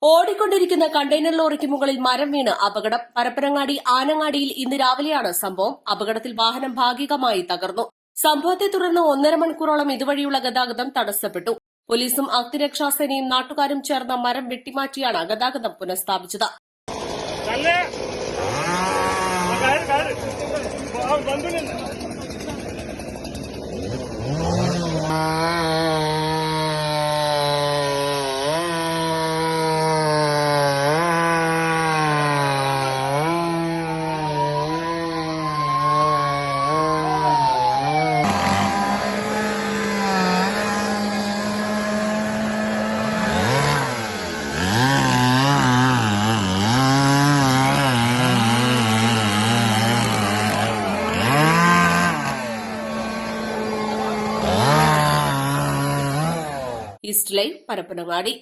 ഓടിക്കൊണ്ടിരിക്കുന്ന കണ്ടെയ്നർ ലോറിക്ക് മുകളിൽ മരം വീണ് അപകടം. പരപ്പനങ്ങാടി ആനങ്ങാടിയിൽ ഇന്ന് രാവിലെയാണ് സംഭവം. അപകടത്തിൽ വാഹനം ഭാഗികമായി തകർന്നു. സംഭവത്തെ തുടർന്ന് 1.5 മണിക്കൂറോളം ഇതുവഴിയുള്ള ഗതാഗതം തടസ്സപ്പെട്ടു. പോലീസും അഗ്നിരക്ഷാസേനയും നാട്ടുകാരും ചേർന്ന് മരം വെട്ടിമാറ്റിയാണ് ഗതാഗതം പുനഃസ്ഥാപിച്ചത്. East live Parappanangadi.